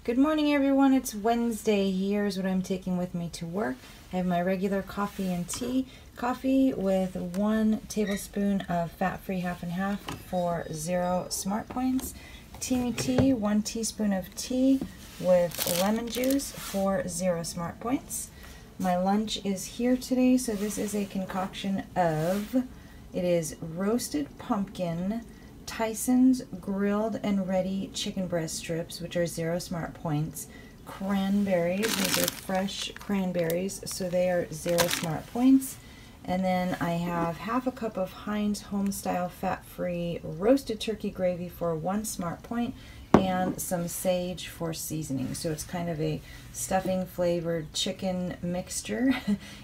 Good morning, everyone. It's Wednesday. Here's what I'm taking with me to work. I have my regular coffee and tea. Coffee with 1 tablespoon of fat-free half and half for 0 smart points. Tea, 1 teaspoon of tea with lemon juice for 0 smart points. My lunch is here today, so this is a concoction of, it is roasted pumpkin, Tyson's grilled and ready chicken breast strips, which are 0 smart points. Cranberries, these are fresh cranberries, so they are 0 smart points. And then I have half a cup of Heinz Homestyle fat-free roasted turkey gravy for 1 smart point, and some sage for seasoning. So it's kind of a stuffing flavored chicken mixture.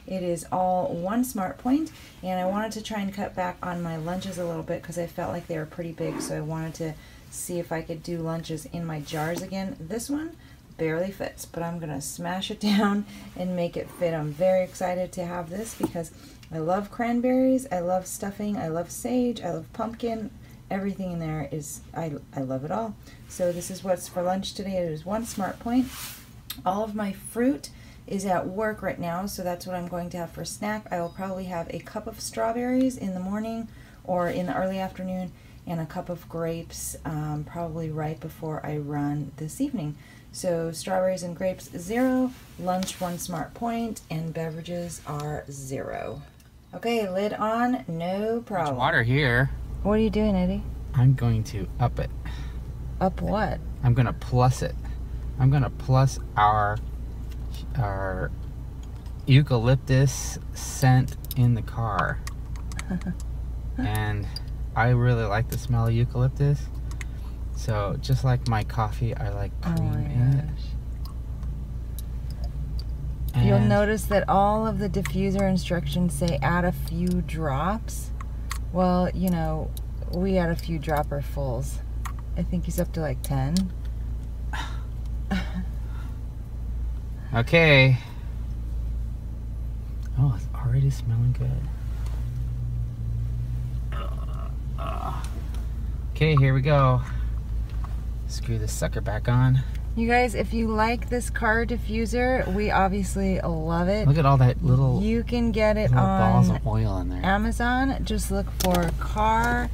It is all 1 smart point, and I wanted to try and cut back on my lunches a little bit because I felt like they were pretty big, so I wanted to see if I could do lunches in my jars again. This one barely fits, but I'm gonna smash it down and make it fit. I'm very excited to have this because I love cranberries, I love stuffing, I love sage, I love pumpkin. Everything in there is, I love it all. So this is what's for lunch today. It is 1 smart point. All of my fruit is at work right now, so that's what I'm going to have for snack. I will probably have a cup of strawberries in the morning or in the early afternoon, and a cup of grapes probably right before I run this evening. So strawberries and grapes 0, lunch 1 smart point, and beverages are 0. Okay, lid on, no problem. There's water here. What are you doing, Eddie? I'm going to up it. Up what? I'm gonna plus it. I'm gonna plus our eucalyptus scent in the car. And I really like the smell of eucalyptus. So just like my coffee, I like cream in it. And you'll notice that all of the diffuser instructions say add a few drops. Well, you know, we had a few dropperfuls. I think he's up to like 10. Okay. Oh, it's already smelling good. Okay, here we go. Screw this sucker back on. You guys, if you like this car diffuser, we obviously love it. Look at all that little, you can get it on balls of oil in there. Amazon. Just look for car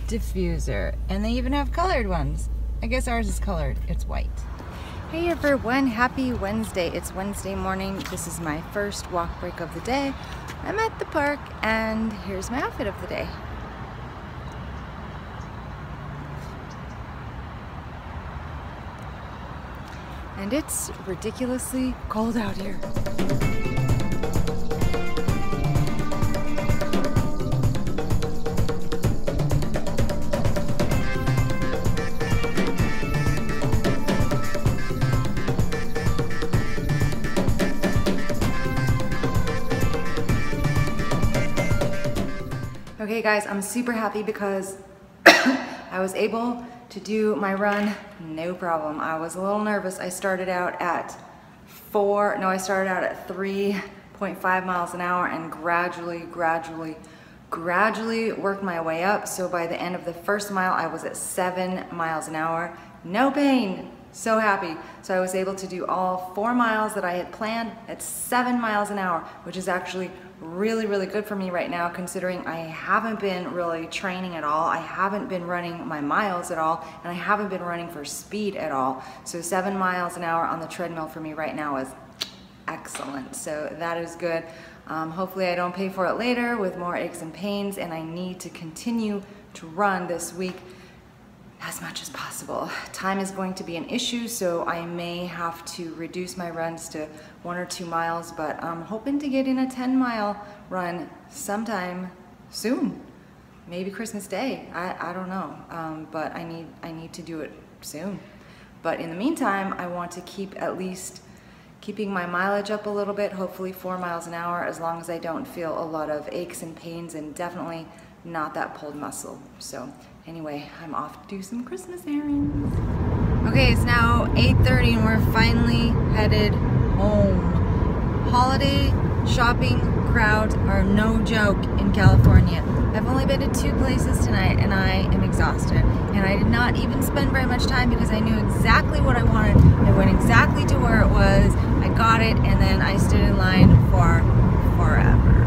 diffuser, and they even have colored ones. I guess ours is colored. It's white. Hey everyone, happy Wednesday. It's Wednesday morning. This is my first walk break of the day. I'm at the park, and here's my outfit of the day. And it's ridiculously cold out here. Okay guys, I'm super happy because I was able to do my run, no problem. I was a little nervous. I started out at 3.5 miles an hour and gradually worked my way up. So by the end of the first mile, I was at 7 miles an hour. No pain, so happy. So I was able to do all 4 miles that I had planned at 7 miles an hour, which is actually really good for me right now, considering I haven't been really training at all. I haven't been running my miles at all, and I haven't been running for speed at all. So 7 miles an hour on the treadmill for me right now is excellent. So that is good. Hopefully I don't pay for it later with more aches and pains, and I need to continue to run this week as much as possible. Time is going to be an issue, so I may have to reduce my runs to 1 or 2 miles, but I'm hoping to get in a 10-mile run sometime soon. Maybe Christmas Day, I don't know, but I need to do it soon. But in the meantime, I want to keep at least keeping my mileage up a little bit, hopefully 4 miles an hour, as long as I don't feel a lot of aches and pains, and definitely not that pulled muscle. So anyway, I'm off to do some Christmas errands. Okay, it's now 8:30 and we're finally headed home. Holiday shopping crowds are no joke in California. I've only been to 2 places tonight and I am exhausted. And I did not even spend very much time because I knew exactly what I wanted and went exactly to where it was. I got it, and then I stood in line for forever.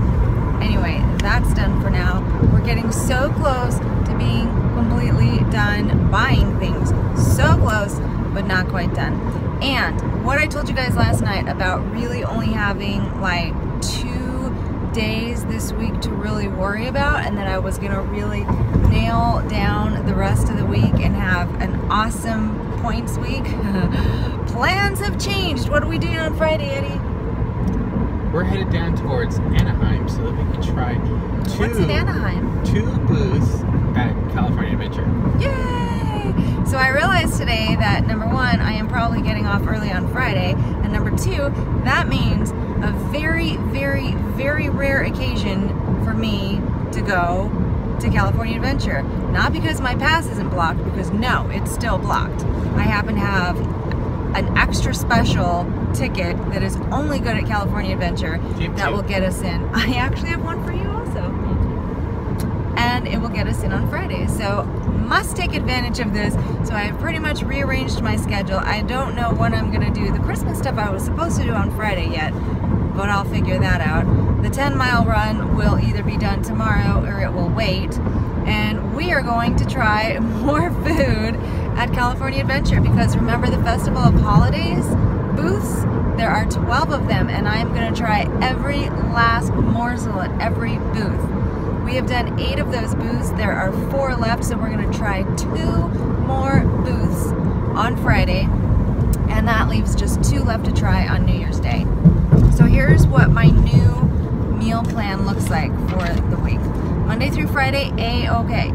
Anyway, that's done for now. We're getting so close to being completely done buying things. So close, but not quite done. And what I told you guys last night about really only having like 2 days this week to really worry about, and that I was gonna really nail down the rest of the week and have an awesome points week. Plans have changed. What are we doing on Friday, Eddie? We're headed down towards Anaheim so that we can try What's in Anaheim? 2 booths at California Adventure. Yay! So I realized today that number 1, I am probably getting off early on Friday, and number 2, that means a very, very, very rare occasion for me to go to California Adventure. Not because my pass isn't blocked, because no, it's still blocked. I happen to have an extra special ticket that is only good at California Adventure that will get us in. I actually have one for you also. And it will get us in on Friday. So must take advantage of this. So I have pretty much rearranged my schedule. I don't know when I'm gonna do the Christmas stuff I was supposed to do on Friday yet, but I'll figure that out. The 10-mile run will either be done tomorrow or it will wait. And we are going to try more food at California Adventure, because remember the Festival of Holidays booths? There are 12 of them, and I'm going to try every last morsel at every booth. We have done 8 of those booths. There are 4 left, so we're going to try 2 more booths on Friday, and that leaves just 2 left to try on New Year's Day. So here's what my new meal plan looks like for the week. Monday through Friday, A-okay.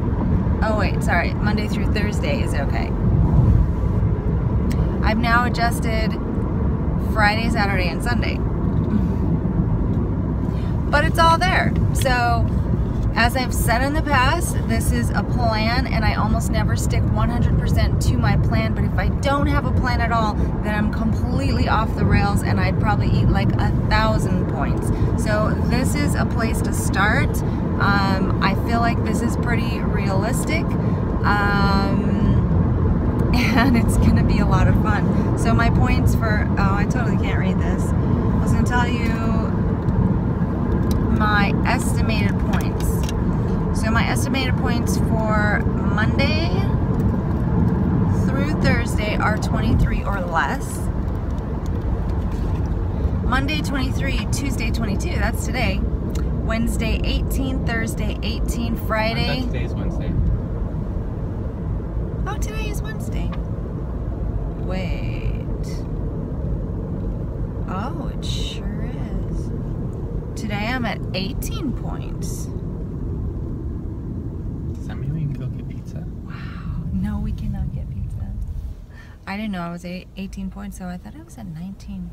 Oh wait, sorry, Monday through Thursday is okay. I've now adjusted Friday, Saturday, and Sunday. But it's all there. So, as I've said in the past, this is a plan, and I almost never stick 100% to my plan, but if I don't have a plan at all, then I'm completely off the rails, and I'd probably eat like 1,000 points. So this is a place to start. I feel like this is pretty realistic, and it's gonna be a lot of fun. So my points for, oh, I totally can't read this. I was gonna tell you my estimated points. So my estimated points for Monday through Thursday are 23 or less. Monday 23, Tuesday 22, that's today. Wednesday 18, Thursday 18, Friday. Today's Wednesday. Oh, today is Wednesday. Wait. Oh, it sure is. Today I'm at 18 points. Does that mean we can go get pizza? Wow. No, we cannot get pizza. I didn't know I was at 18 points, so I thought I was at 19.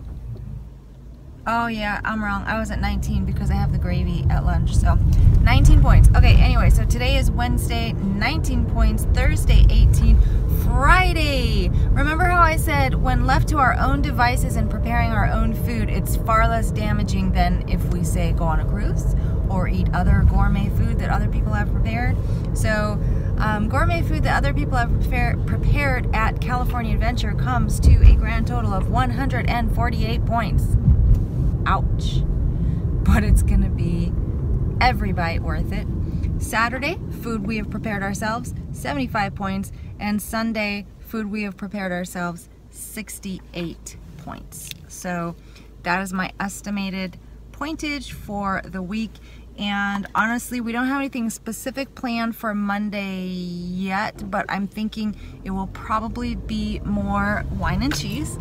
Oh yeah, I'm wrong. I was at 19 because I have the gravy at lunch, so 19 points. Okay, anyway, so today is Wednesday, 19 points, Thursday 18, Friday. Remember how I said when left to our own devices and preparing our own food, it's far less damaging than if we say go on a cruise or eat other gourmet food that other people have prepared. So gourmet food that other people have prepared at California Adventure comes to a grand total of 148 points. Ouch. But it's gonna be every bite worth it. Saturday, food we have prepared ourselves, 75 points. And Sunday, food we have prepared ourselves, 68 points. So that is my estimated pointage for the week. And honestly, we don't have anything specific planned for Monday yet, but I'm thinking it will probably be more wine and cheese,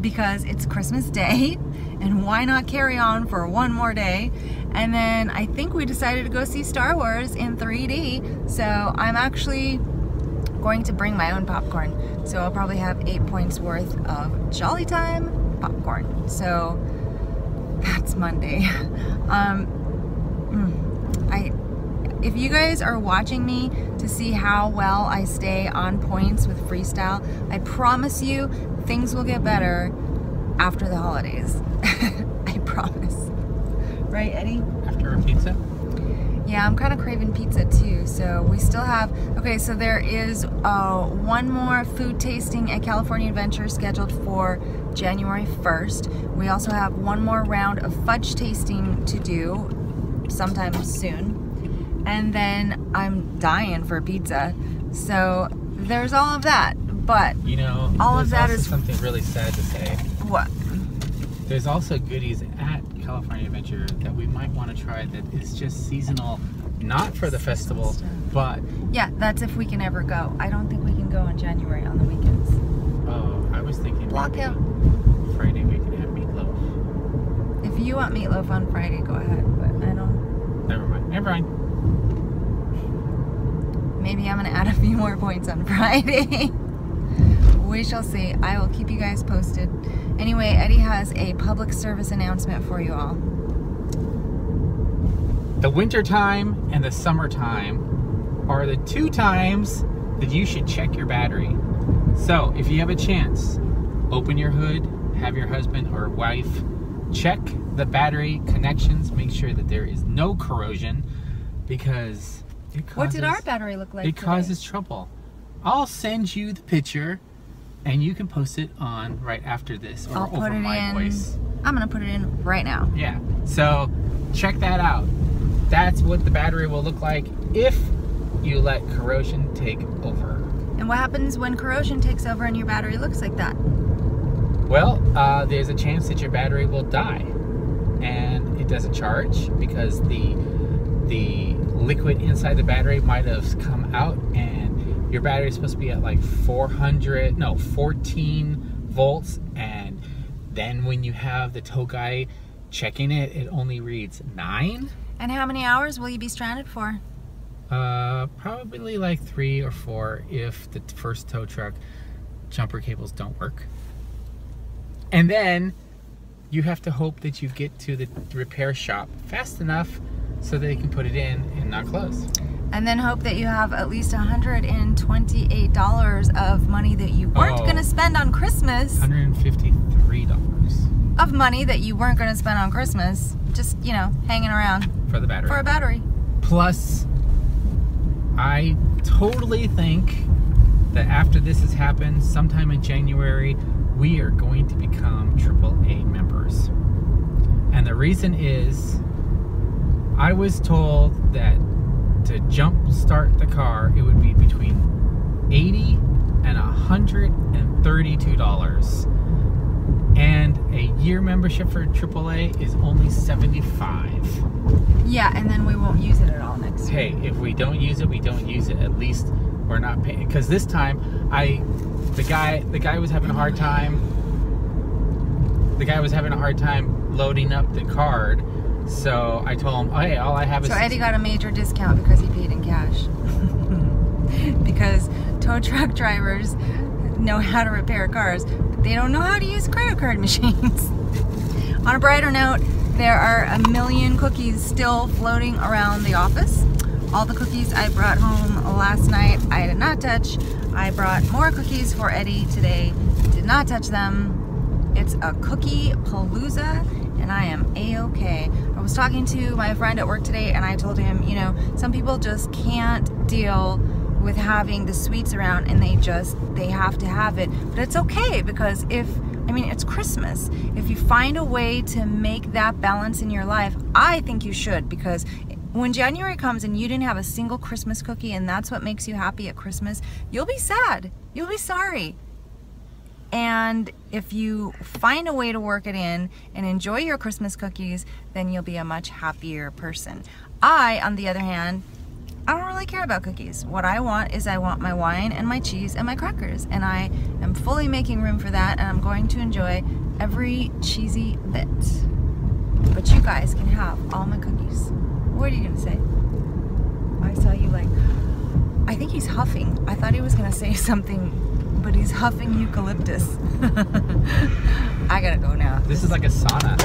because it's Christmas Day, and why not carry on for one more day? And then I think we decided to go see Star Wars in 3D, so I'm actually going to bring my own popcorn. So I'll probably have 8 points worth of Jolly Time popcorn. So that's Monday. If you guys are watching me to see how well I stay on points with Freestyle, I promise you things will get better after the holidays. I promise. Right, Eddie? After our pizza? Yeah, I'm kind of craving pizza too. So we still have, okay, so there is one more food tasting at California Adventure scheduled for January 1st. We also have one more round of fudge tasting to do sometime soon. And then I'm dying for pizza. So there's all of that. But you know, all of that is something really sad to say. What? There's also goodies at California Adventure that we might want to try that is just seasonal, not for the festival, but... Yeah, that's if we can ever go. I don't think we can go in January on the weekends. Oh, I was thinking Block out. Friday we can have meatloaf. If you want meatloaf on Friday, go ahead, but I don't... Never mind. Never mind. Maybe I'm going to add a few more points on Friday. We shall see. I will keep you guys posted. Anyway, Eddie has a public service announcement for you all. The winter time and the summertime are the two times that you should check your battery. So if you have a chance, open your hood, have your husband or wife check the battery connections, make sure that there is no corrosion, because it causes, what did our battery look like It today? causes trouble. I'll send you the picture and you can post it on right after this, or I'll put over it my in. voice. I'm going to put it in right now. Yeah, so check that out. That's what the battery will look like if you let corrosion take over. And what happens when corrosion takes over and your battery looks like that? Well, there's a chance that your battery will die, and it doesn't charge because the liquid inside the battery might have come out, and your battery is supposed to be at like 14 volts, and then when you have the tow guy checking it, it only reads 9. And how many hours will you be stranded for? Probably like 3 or 4 if the first tow truck jumper cables don't work. And then you have to hope that you get to the repair shop fast enough so they can put it in and not close. And then hope that you have at least $128 of money that you weren't going to spend on Christmas. $153. Of money that you weren't going to spend on Christmas. Just, you know, hanging around. For the battery. For a battery. Plus, I totally think that after this has happened, sometime in January, we are going to become AAA members. And the reason is, I was told that to jump start the car, it would be between $80 and $132. And a year membership for AAA is only $75. Yeah, and then we won't use it at all next year. Hey, if we don't use it, we don't use it. At least we're not paying. Because this time, the guy was having a hard time. The guy was having a hard time loading up the card. So I told him, oh, hey, all I have is... So Eddie got a major discount because he paid in cash. Because tow truck drivers know how to repair cars, but they don't know how to use credit card machines. On a brighter note, there are a million cookies still floating around the office. All the cookies I brought home last night, I did not touch. I brought more cookies for Eddie today, did not touch them. It's a cookie palooza, and I am a-okay. I was talking to my friend at work today, and I told him, you know, some people just can't deal with having the sweets around, and they have to have it. But it's okay, because it's Christmas. If you find a way to make that balance in your life, I think you should, because when January comes and you didn't have a single Christmas cookie and that's what makes you happy at Christmas, you'll be sad. You'll be sorry. And if you find a way to work it in and enjoy your Christmas cookies, then you'll be a much happier person. I, on the other hand, I don't really care about cookies. What I want is I want my wine and my cheese and my crackers. And I am fully making room for that, and I'm going to enjoy every cheesy bit. But you guys can have all my cookies. What are you gonna say? I saw you like, I think he's huffing. I thought he was gonna say something, but he's huffing eucalyptus. I gotta go now. This is like a sauna.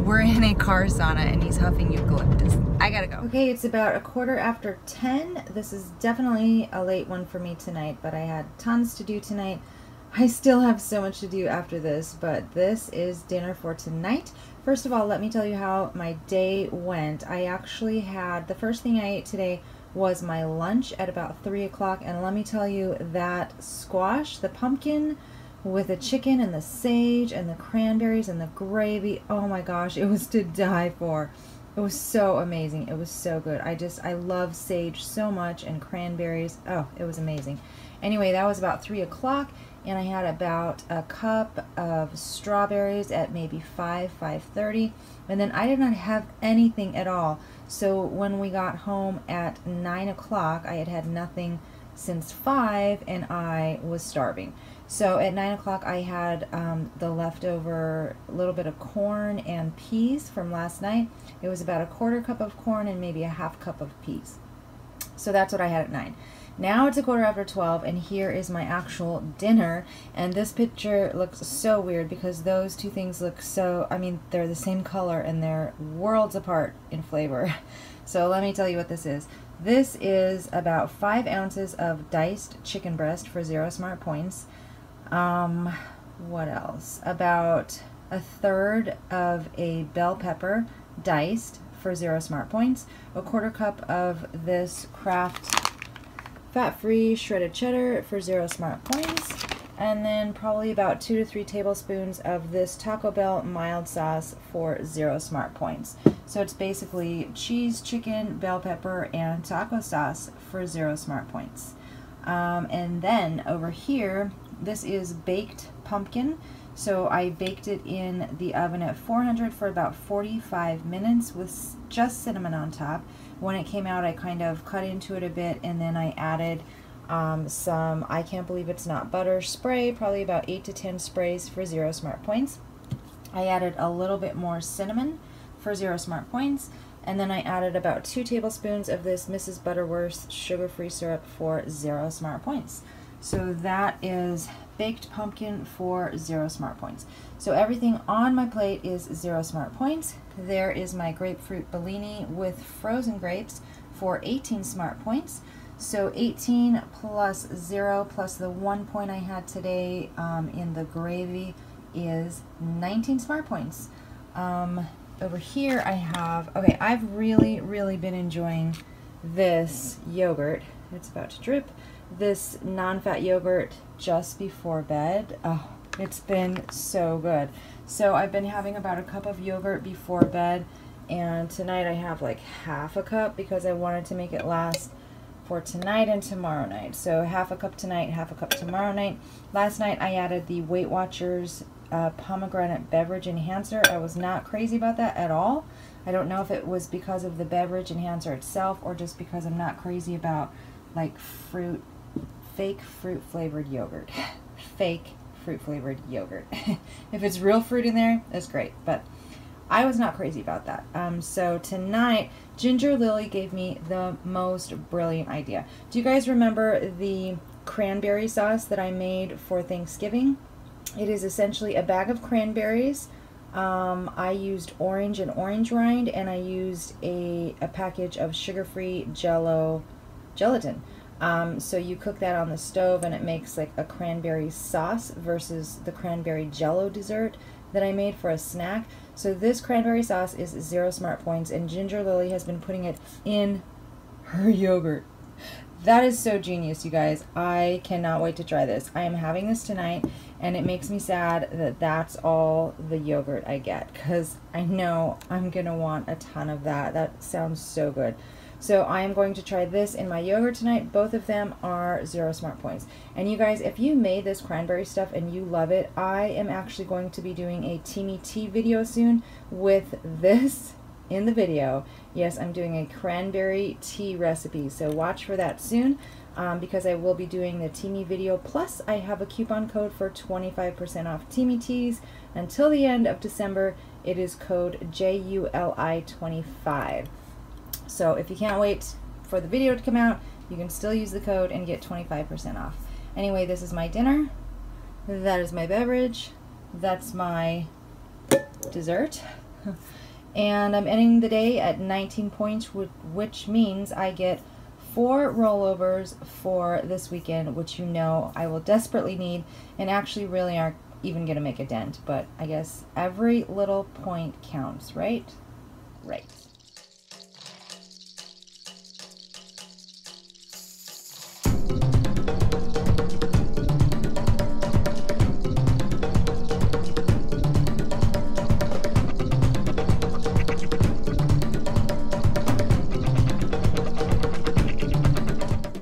We're in a car sauna and he's huffing eucalyptus. I gotta go. Okay, it's about 10:15. This is definitely a late one for me tonight, but I had tons to do tonight. I still have so much to do after this, but this is dinner for tonight. First of all, let me tell you how my day went. I actually had, the first thing I ate today was my lunch at about 3 o'clock, and let me tell you, that squash, the pumpkin with the chicken and the sage and the cranberries and the gravy, oh my gosh, it was to die for. It was so amazing. It was so good. I love sage so much, and cranberries. Oh, it was amazing. Anyway, that was about 3 o'clock, and I had about a cup of strawberries at maybe 5:30, and then I did not have anything at all. So when we got home at 9 o'clock, I had had nothing since 5, and I was starving. So at 9 o'clock, I had the leftover little bit of corn and peas from last night. It was about a 1/4 cup of corn and maybe a 1/2 cup of peas. So that's what I had at 9. Now it's a 12:15, and here is my actual dinner. And this picture looks so weird because those two things look so, I mean, they're the same color and they're worlds apart in flavor. So let me tell you what this is. This is about 5 ounces of diced chicken breast for 0 smart points. What else? About 1/3 of a bell pepper diced for 0 smart points. A 1/4 cup of this Kraft fat-free shredded cheddar for 0 smart points. And then probably about 2 to 3 tablespoons of this Taco Bell mild sauce for 0 smart points. So it's basically cheese, chicken, bell pepper, and taco sauce for 0 smart points. And then over here, this is baked pumpkin. So I baked it in the oven at 400 for about 45 minutes with just cinnamon on top. When it came out, I kind of cut into it a bit, and then I added some, I can't believe it's not butter, spray, probably about 8 to 10 sprays for 0 smart points. I added a little bit more cinnamon for 0 smart points, and then I added about 2 tablespoons of this Mrs. Butterworth's sugar-free syrup for 0 smart points. So that is baked pumpkin for 0 smart points. So everything on my plate is 0 smart points. There is my grapefruit Bellini with frozen grapes for 18 smart points. So 18 plus 0 plus the 1 point I had today in the gravy is 19 smart points. Over here I have, okay, I've really been enjoying this yogurt. It's about to drip. This non-fat yogurt just before bed. Oh, it's been so good. So I've been having about a cup of yogurt before bed, and tonight I have like 1/2 cup because I wanted to make it last for tonight and tomorrow night. So 1/2 cup tonight, 1/2 cup tomorrow night. Last night I added the Weight Watchers pomegranate beverage enhancer. I was not crazy about that at all. I don't know if it was because of the beverage enhancer itself or just because I'm not crazy about like fake fruit flavored yogurt. Fake fruit flavored yogurt. If it's real fruit in there, that's great, but I was not crazy about that. So tonight, Ginger Lily gave me the most brilliant idea. Do you guys remember the cranberry sauce that I made for Thanksgiving? It is essentially a bag of cranberries. I used orange and orange rind, and I used a package of sugar-free gelatin. So you cook that on the stove, and it makes like a cranberry sauce versus the cranberry jello dessert that I made for a snack. So this cranberry sauce is 0 smart points, and Ginger Lily has been putting it in her yogurt. That is so genius, you guys. I cannot wait to try this. I am having this tonight, and it makes me sad that that's all the yogurt I get, because I know I'm going to want a ton of that. That sounds so good. So I am going to try this in my yogurt tonight. Both of them are 0 smart points. And you guys, if you made this cranberry stuff and you love it, I am actually going to be doing a Teamy Tea video soon with this in the video. Yes, I'm doing a cranberry tea recipe, so watch for that soon because I will be doing the Teamy video. Plus, I have a coupon code for 25% off Teamy Teas until the end of December. It is code JULI25. So if you can't wait for the video to come out, you can still use the code and get 25% off. Anyway, this is my dinner. That is my beverage. That's my dessert. And I'm ending the day at 19 points, which means I get 4 rollovers for this weekend, which you know I will desperately need, and actually really even gonna make a dent, but I guess every little point counts, right? Right.